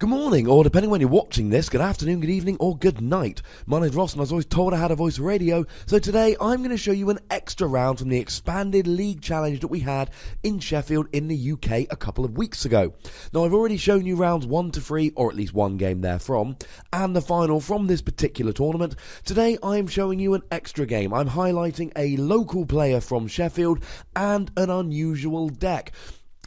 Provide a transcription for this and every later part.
Good morning, or depending when you're watching this, good afternoon, good evening, or good night. My name's Ross, and I was always told I had a voice radio, so today I'm going to show you an extra round from the expanded league challenge that we had in Sheffield in the UK a couple of weeks ago. Now, I've already shown you rounds 1 to 3, or at least one game therefrom, and the final from this particular tournament. Today I'm showing you an extra game. I'm highlighting a local player from Sheffield and an unusual deck.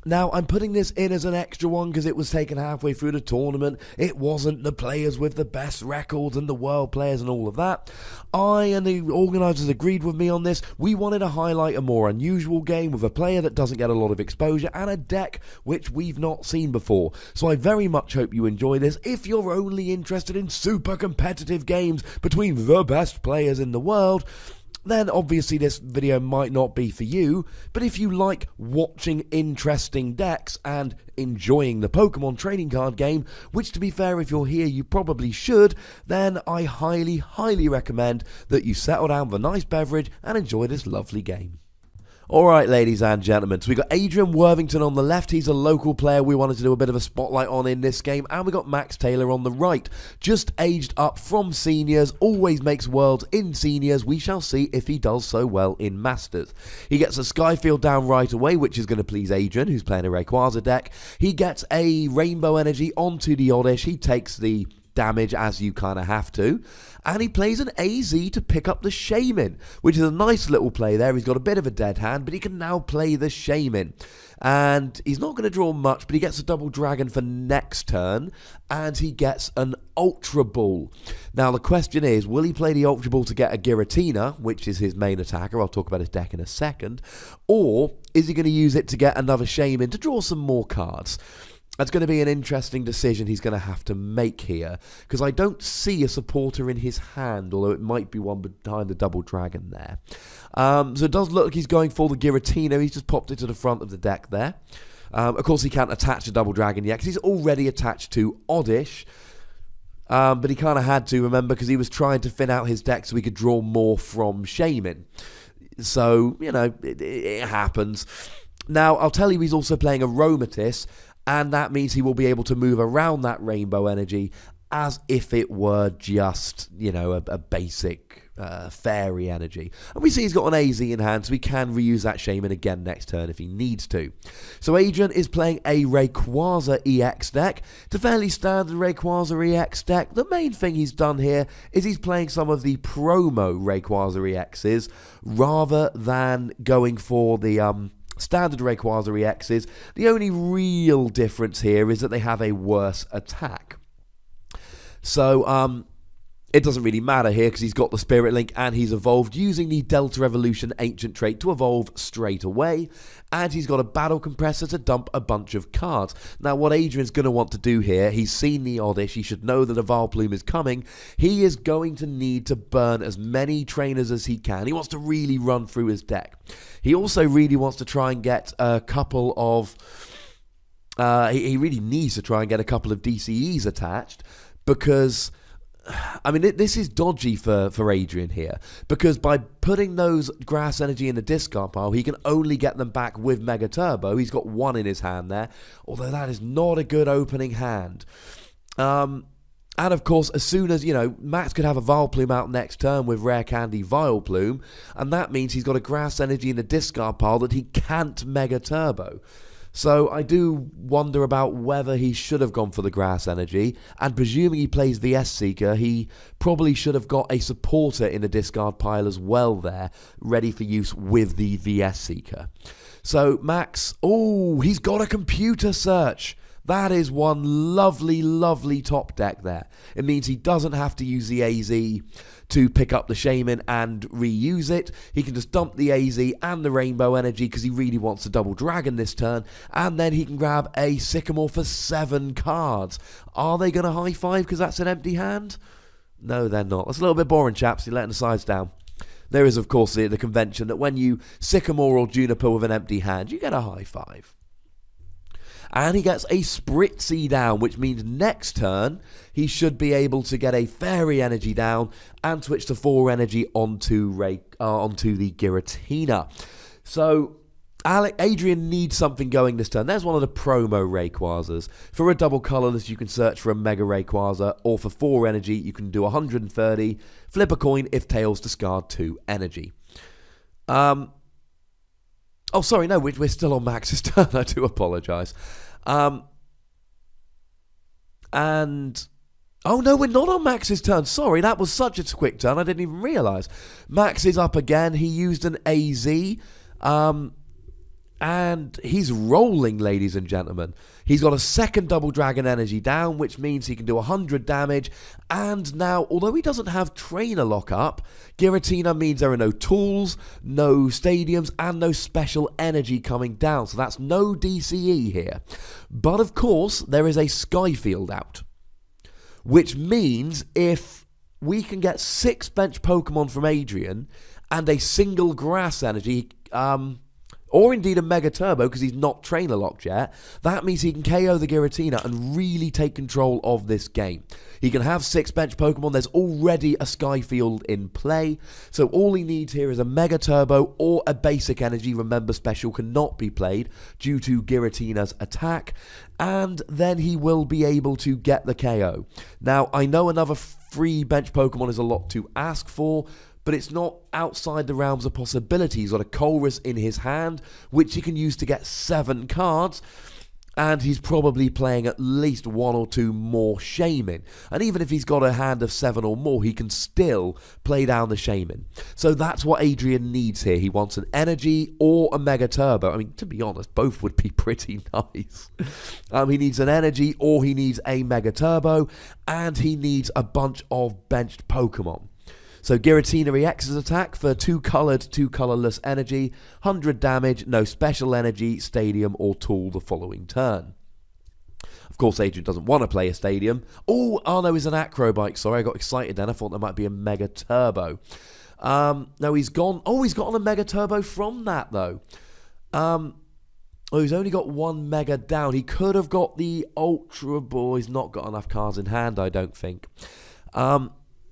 Now, I'm putting this in as an extra one because it was taken halfway through the tournament. It wasn't the players with the best records and the world players and all of that. I and the organisers agreed with me on this. We wanted to highlight a more unusual game with a player that doesn't get a lot of exposure and a deck which we've not seen before. So I very much hope you enjoy this. If you're only interested in super competitive games between the best players in the world, then obviously this video might not be for you, but if you like watching interesting decks and enjoying the Pokemon trading card game, which to be fair, if you're here you probably should, then I highly recommend that you settle down with a nice beverage and enjoy this lovely game. Alright, ladies and gentlemen, so we got Adrian Worthington on the left. He's a local player we wanted to do a bit of a spotlight on in this game, and we got Max Taylor on the right, just aged up from seniors, always makes worlds in seniors. We shall see if he does so well in masters. He gets a Skyfield down right away, which is going to please Adrian, who's playing a Rayquaza deck. He gets a Rainbow Energy onto the Oddish. He takes the damage as you kind of have to, and he plays an AZ to pick up the Shaman, which is a nice little play there. He's got a bit of a dead hand, but he can now play the Shaman, and he's not going to draw much, but he gets a double dragon for next turn, and he gets an Ultra Ball. Now the question is, will he play the Ultra Ball to get a Giratina, which is his main attacker? I'll talk about his deck in a second. Or is he going to use it to get another Shaman to draw some more cards? That's going to be an interesting decision he's going to have to make here, because I don't see a supporter in his hand, although it might be one behind the double dragon there. So it does look like he's going for the Giratina. He's just popped it to the front of the deck there. Of course, he can't attach a double dragon yet, because he's already attached to Oddish. But he kind of had to, remember, because he was trying to thin out his deck so he could draw more from Shaman. So, you know, it happens. Now, I'll tell you he's also playing Aromatisse, and that means he will be able to move around that Rainbow Energy as if it were just, you know, a basic fairy energy. And we see he's got an AZ in hand, so he can reuse that Shaman again next turn if he needs to. So Adrian is playing a Rayquaza EX deck. It's a fairly standard Rayquaza EX deck. The main thing he's done here is he's playing some of the promo Rayquaza EXs rather than going for the standard Rayquaza EXs. The only real difference here is that they have a worse attack. So, it doesn't really matter here because he's got the Spirit Link and he's evolved using the Delta Evolution Ancient trait to evolve straight away. And he's got a Battle Compressor to dump a bunch of cards. Now, what Adrian's going to want to do here, he's seen the Oddish, he should know that a Vileplume is coming. He is going to need to burn as many trainers as he can. He wants to really run through his deck. He also really wants to try and get a couple of... he really needs to try and get a couple of DCEs attached, because... I mean, this is dodgy for Adrian here, because by putting those Grass Energy in the discard pile, he can only get them back with Mega Turbo. He's got one in his hand there, although that is not a good opening hand. And of course, as soon as, you know, Max could have a Vileplume out next turn with Rare Candy Vileplume, and that means he's got a Grass Energy in the discard pile that he can't Mega Turbo. So I do wonder about whether he should have gone for the Grass Energy, and presuming he plays VS Seeker, he probably should have got a supporter in the discard pile as well there, ready for use with the VS Seeker. So Max, oh, he's got a Computer Search. That is one lovely top deck there. It means he doesn't have to use the AZ to pick up the Shaman and reuse it. He can just dump the AZ and the Rainbow Energy because he really wants to double dragon this turn, and then he can grab a Sycamore for 7 cards. Are they going to high five because that's an empty hand? No, they're not. That's a little bit boring, chaps. You're letting the sides down. There is, of course, the convention that when you Sycamore or Juniper with an empty hand, you get a high five. And he gets a Spritzy down, which means next turn he should be able to get a Fairy Energy down and switch to 4 energy onto the Giratina. So Adrian needs something going this turn. There's one of the promo Rayquazas. For a double colourless, you can search for a Mega Rayquaza, or for 4 energy, you can do 130, flip a coin if tails discard 2 energy. Oh, sorry, no, we're still on Max's turn. I do apologise. And... oh, no, we're not on Max's turn. Sorry, that was such a quick turn. I didn't even realise. Max is up again. He used an AZ. And he's rolling, ladies and gentlemen. He's got a second double dragon energy down, which means he can do 100 damage. And now, although he doesn't have trainer lock up, Giratina means there are no tools, no stadiums, and no special energy coming down. So that's no DCE here. But of course, there is a Skyfield out. Which means if we can get 6 bench Pokemon from Adrian and a single grass energy, or indeed a Mega Turbo because he's not trainer locked yet, that means he can KO the Giratina and really take control of this game. He can have 6 bench Pokemon. There's already a Skyfield in play, so all he needs here is a Mega Turbo or a basic energy. Remember, special cannot be played due to Giratina's attack, and then he will be able to get the KO. Now, I know another free bench Pokemon is a lot to ask for, but it's not outside the realms of possibility. He's got a Colress in his hand, which he can use to get 7 cards, and he's probably playing at least 1 or 2 more Shaman. And even if he's got a hand of 7 or more, he can still play down the Shaman. So that's what Adrian needs here. He wants an energy or a Mega Turbo. I mean, to be honest, both would be pretty nice. He needs an energy or he needs a Mega Turbo, and he needs a bunch of benched Pokemon. So Giratina reacts his attack for 2 coloured, 2 colourless energy, 100 damage, no special energy, stadium or tool the following turn. Of course, Adrian doesn't want to play a stadium. Oh, Arno is an Acrobike. Sorry, I got excited then. I thought there might be a Mega Turbo. No, he's gone. Oh, he's gotten a Mega Turbo from that, though. Oh, he's only got 1 Mega down. He could have got the Ultra Ball. He's not got enough cards in hand, I don't think.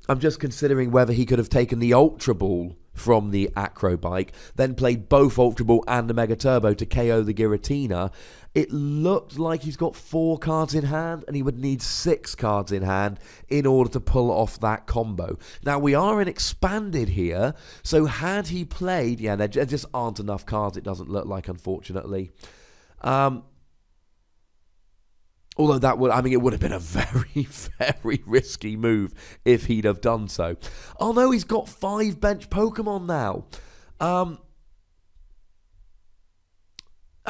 I'm just considering whether he could have taken the Ultra Ball from the Acrobike, then played both Ultra Ball and the Mega Turbo to KO the Giratina. It looked like he's got 4 cards in hand, and he would need 6 cards in hand in order to pull off that combo. Now, we are in Expanded here, so had he played... yeah, there just aren't enough cards, it doesn't look like, unfortunately. Although that would, I mean, it would have been a very, very risky move if he'd have done so. Oh no, he's got 5 bench Pokemon now. And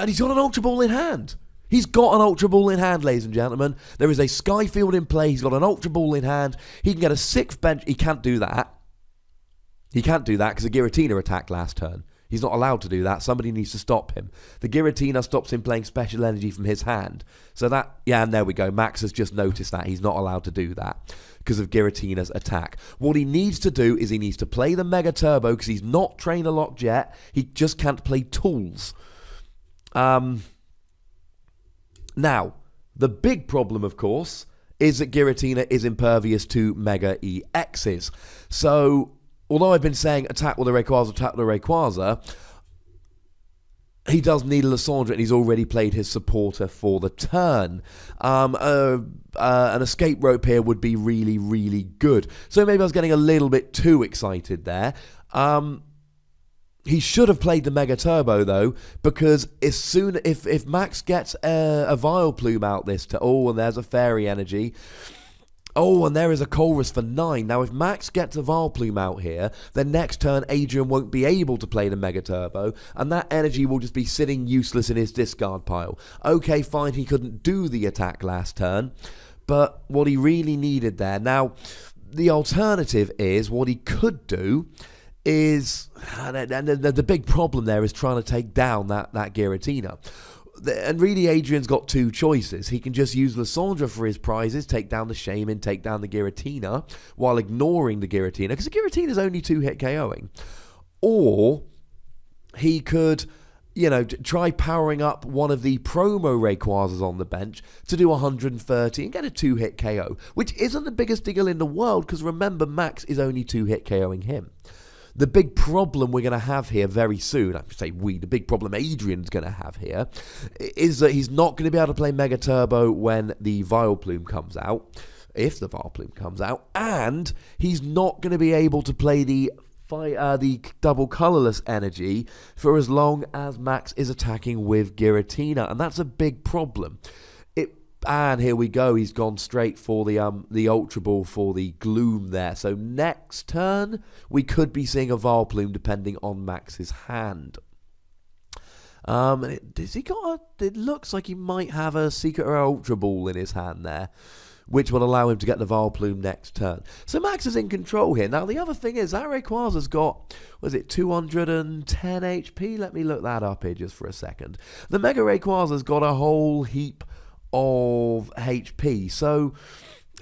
he's got an Ultra Ball in hand. He's got an Ultra Ball in hand, ladies and gentlemen. There is a Skyfield in play. He's got an Ultra Ball in hand. He can get a 6th bench. He can't do that. He can't do that because the Giratina attacked last turn. He's not allowed to do that. Somebody needs to stop him. The Giratina stops him playing special energy from his hand. So that, yeah, and there we go. Max has just noticed that. He's not allowed to do that because of Giratina's attack. What he needs to do is he needs to play the Mega Turbo because he's not trainer locked yet. He just can't play tools. Now, the big problem, of course, is that Giratina is impervious to Mega EXs. So... although I've been saying attack with a Rayquaza, he does need a Lysandre, and he's already played his supporter for the turn. An escape rope here would be really, really good. So maybe I was getting a little bit too excited there. He should have played the Mega Turbo, though, because as soon if Max gets a Vileplume out this to... oh, and there's a Fairy Energy... oh, and there is a Colress for 9. Now, if Max gets a Vileplume out here, then next turn Adrian won't be able to play the Mega Turbo, and that energy will just be sitting useless in his discard pile. Okay, fine, he couldn't do the attack last turn, but what he really needed there... now, the alternative is, what he could do is... and the big problem there is trying to take down that Giratina. And really, Adrian's got 2 choices. He can just use Lysandre for his prizes, take down the Shaman, take down the Giratina, while ignoring the Giratina, because the Giratina's only 2-hit KOing. Or he could, you know, try powering up one of the promo Rayquazas on the bench to do 130 and get a 2-hit KO, which isn't the biggest deal in the world, because remember, Max is only 2-hit KOing him. The big problem we're going to have here very soon, I say the big problem Adrian's going to have here, is that he's not going to be able to play Mega Turbo when the Vileplume comes out, if the Vileplume comes out, and he's not going to be able to play the double colorless energy for as long as Max is attacking with Giratina, and that's a big problem. And here we go, he's gone straight for the Ultra Ball for the Gloom there. So next turn, we could be seeing a Vileplume depending on Max's hand. It looks like he might have a Secret Rare Ultra Ball in his hand there, which will allow him to get the Vileplume next turn. So Max is in control here. Now, the other thing is, that Rayquaza's got, 210 HP? Let me look that up here just for a second. The Mega Rayquaza's got a whole heap of HP, so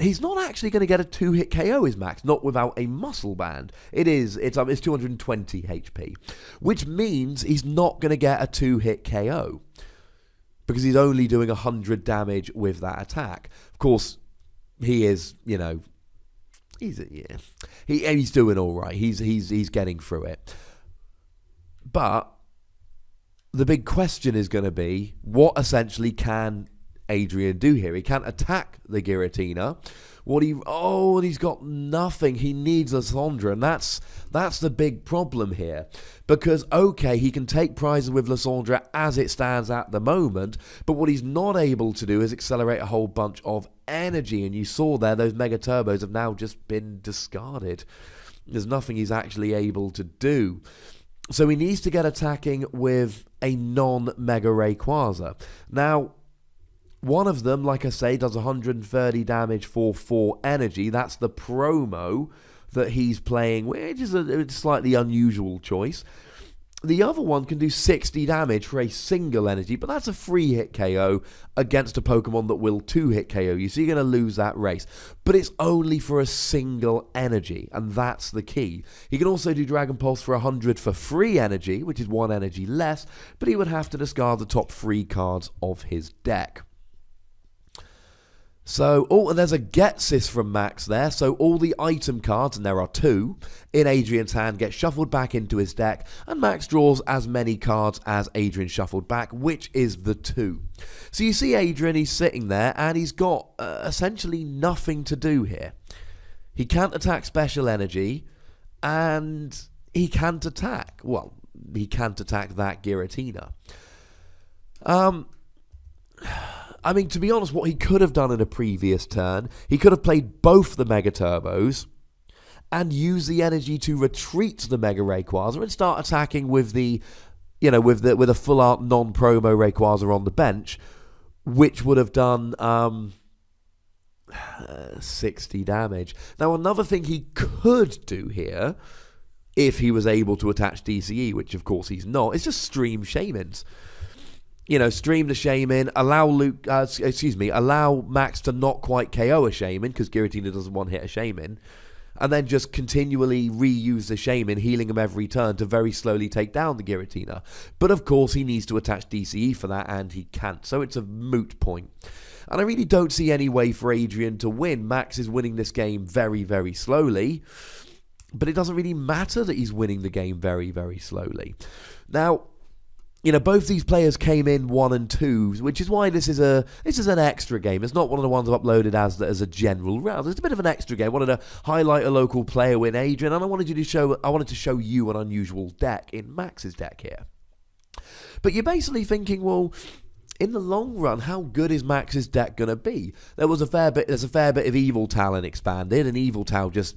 he's not actually going to get a 2-hit KO, is Max, not without a muscle band. It's 220 HP, which means he's not going to get a 2-hit KO, because he's only doing 100 damage with that attack. Of course, he is, he's doing all right. He's getting through it. But the big question is going to be, what essentially can Adrian do here? He can't attack the Giratina. He's got nothing. He needs Lysandre, and that's the big problem here. Because, okay, he can take prizes with Lysandre as it stands at the moment, but what he's not able to do is accelerate a whole bunch of energy, and you saw there, those Mega Turbos have now just been discarded. There's nothing he's actually able to do. So he needs to get attacking with a non-Mega Rayquaza. Now, one of them, like I say, does 130 damage for 4 energy. That's the promo that he's playing, which is a slightly unusual choice. The other one can do 60 damage for a single energy, but that's a 3-hit KO against a Pokemon that will 2-hit KO you, so you're going to lose that race. But it's only for a single energy, and that's the key. He can also do Dragon Pulse for 100 for 3 energy, which is 1 energy less, but he would have to discard the top 3 cards of his deck. So, and there's a Getsis from Max there, so all the item cards, and there are 2, in Adrian's hand get shuffled back into his deck, and Max draws as many cards as Adrian shuffled back, which is the 2. So you see Adrian, he's sitting there, and he's got essentially nothing to do here. He can't attack Special Energy, and he can't attack, he can't attack that Giratina. I mean, to be honest, what he could have done in a previous turn, he could have played both the Mega Turbos and used the energy to retreat the Mega Rayquaza and start attacking with with a full art non-promo Rayquaza on the bench, which would have done 60 damage. Now, another thing he could do here, if he was able to attach DCE, which of course he's not, is just stream Shaymins. Stream the Shaymin, allow Max to not quite KO a Shaymin, because Giratina doesn't one-hit a Shaymin, and then just continually reuse the Shaymin, healing him every turn to very slowly take down the Giratina. But of course, he needs to attach DCE for that, and he can't, so it's a moot point. And I really don't see any way for Adrian to win. Max is winning this game very, very slowly, but it doesn't really matter that he's winning the game very, very slowly. Now, both these players came in 1 and 2, which is why this is an extra game. It's not one of the ones I've uploaded as a general round. It's a bit of an extra game. I wanted to highlight a local player win, Adrian, and I wanted to show you an unusual deck in Max's deck here. But you're basically thinking, well, in the long run, how good is Max's deck going to be? There's a fair bit of Evil Talon expanded, and Evil Tal just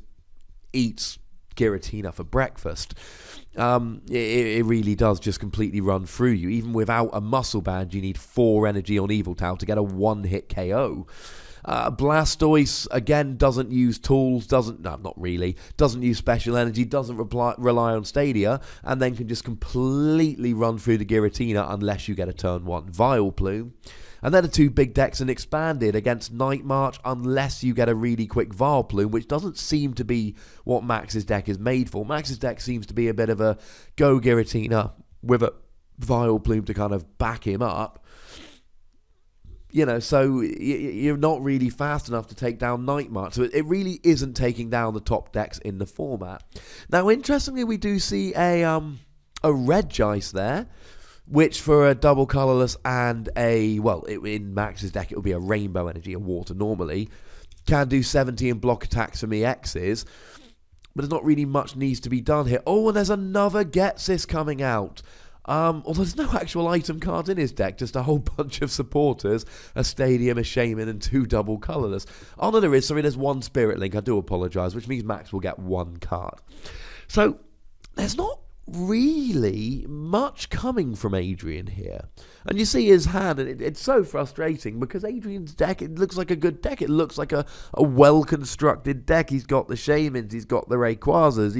eats Giratina for breakfast. It really does just completely run through you. Even without a muscle band, you need 4 energy on Evil Tal to get a 1-hit KO. Blastoise, again, doesn't use tools, doesn't use special energy, doesn't rely on Stadia, and then can just completely run through the Giratina unless you get a turn 1 Vileplume. And then the 2 big decks and expanded against Night March unless you get a really quick Vileplume, which doesn't seem to be what Max's deck is made for. Max's deck seems to be a bit of a go Giratina with a Vileplume to kind of back him up. So you're not really fast enough to take down Night March. So it really isn't taking down the top decks in the format. Now, interestingly, we do see a Rayquaza there, which for a double colourless and in Max's deck it would be a Rainbow Energy, a water normally, can do 70 and block attacks from EXs, but there's not really much needs to be done here. Oh, and there's another Gets This coming out. Although there's no actual item cards in his deck, just a whole bunch of supporters, a Stadium, a Shaman, and 2 double colourless. Oh no, there is. Sorry, there's 1 Spirit Link. I do apologise, which means Max will get 1 card. So there's not really much coming from Adrian here. And you see his hand, and it's so frustrating because Adrian's deck, it looks like a good deck. It looks like a well-constructed deck. He's got the Shamans, he's got the Rayquazas,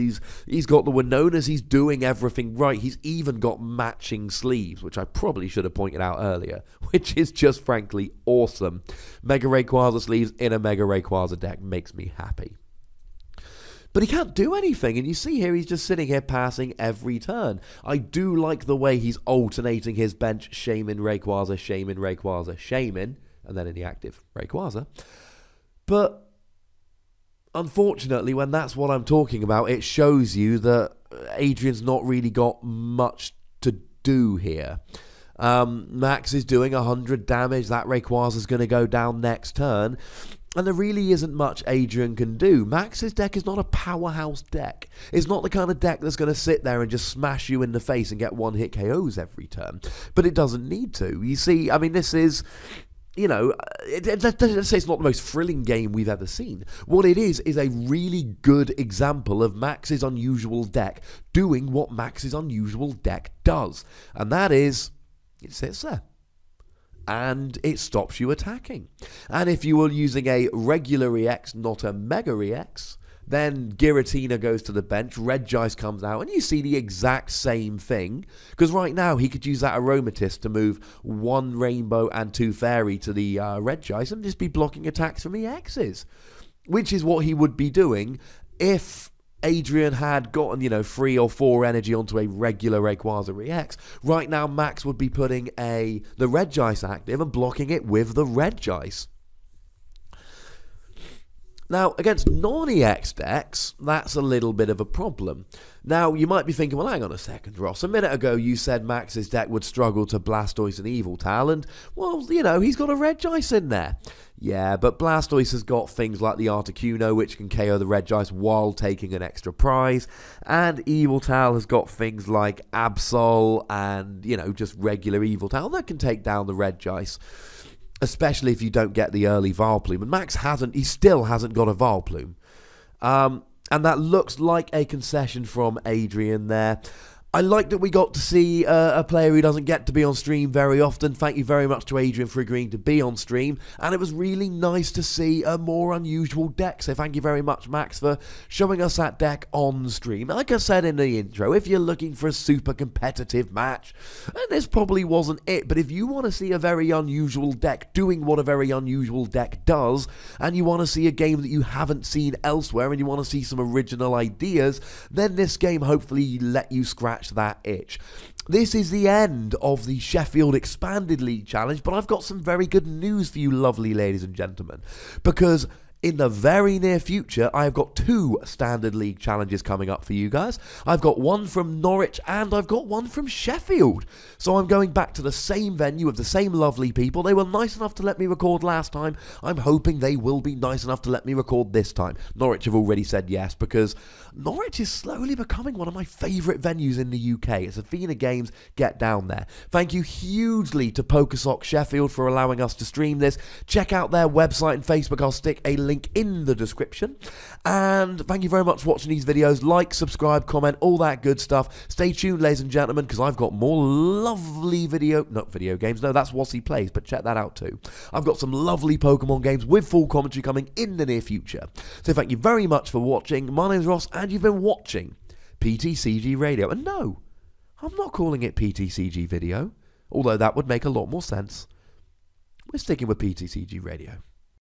he's got the Winonas, he's doing everything right. He's even got matching sleeves, which I probably should have pointed out earlier, which is just frankly awesome. Mega Rayquaza sleeves in a Mega Rayquaza deck makes me happy. But he can't do anything, and you see here he's just sitting here passing every turn. I do like the way he's alternating his bench, Shaman, Rayquaza, Shaman, Rayquaza, Shaman, and then in the active, Rayquaza. But unfortunately, when that's what I'm talking about, it shows you that Adrian's not really got much to do here. Max is doing 100 damage, that Rayquaza's going to go down next turn. And there really isn't much Adrian can do. Max's deck is not a powerhouse deck. It's not the kind of deck that's going to sit there and just smash you in the face and get 1-hit KOs every turn. But it doesn't need to. You see, I mean, this is, let's say it's not the most thrilling game we've ever seen. What it is a really good example of Max's unusual deck doing what Max's unusual deck does. And that is, it sits there. And it stops you attacking. And if you were using a regular EX, not a Mega EX, then Giratina goes to the bench, Rayquaza comes out, and you see the exact same thing. Because right now, he could use that Aromatisse to move 1 Rainbow and 2 Fairy to the Rayquaza and just be blocking attacks from EXs. Which is what he would be doing if Adrian had gotten, 3 or 4 energy onto a regular Rayquaza EX. Right now, Max would be putting the Rayquaza active and blocking it with the Rayquaza. Now, against non-EX decks, that's a little bit of a problem. Now, you might be thinking, well, hang on a second, Ross. A minute ago, you said Max's deck would struggle to Blastoise and Yveltal, and, well, he's got a Rayquaza in there. Yeah, but Blastoise has got things like the Articuno, which can KO the Rayquaza while taking an extra prize, and Yveltal has got things like Absol and, just regular Yveltal that can take down the Rayquaza. Especially if you don't get the early Vileplume. And Max still hasn't got a Vileplume. And that looks like a concession from Adrian there. I like that we got to see a player who doesn't get to be on stream very often. Thank you very much to Adrian for agreeing to be on stream. And it was really nice to see a more unusual deck. So thank you very much, Max, for showing us that deck on stream. Like I said in the intro, if you're looking for a super competitive match, and this probably wasn't it, but if you want to see a very unusual deck doing what a very unusual deck does, and you want to see a game that you haven't seen elsewhere, and you want to see some original ideas, then this game hopefully let you scratch that itch. This is the end of the Sheffield Expanded League Challenge, but I've got some very good news for you lovely ladies and gentlemen, because in the very near future, I've got 2 Standard League challenges coming up for you guys. I've got one from Norwich and I've got one from Sheffield. So I'm going back to the same venue with the same lovely people. They were nice enough to let me record last time. I'm hoping they will be nice enough to let me record this time. Norwich have already said yes, because Norwich is slowly becoming one of my favourite venues in the UK. It's Athena Games. Get down there. Thank you hugely to PokeSock Sheffield for allowing us to stream this. Check out their website and Facebook. I'll stick a link in the description. And thank you very much for watching these videos. Like, subscribe, comment, all that good stuff. Stay tuned, ladies and gentlemen, because I've got more lovely not video games. No, that's Wassy Plays, but check that out too. I've got some lovely Pokemon games with full commentary coming in the near future. So thank you very much for watching. My name's Ross, and you've been watching PTCG Radio. And no, I'm not calling it PTCG Video, although that would make a lot more sense. We're sticking with PTCG Radio.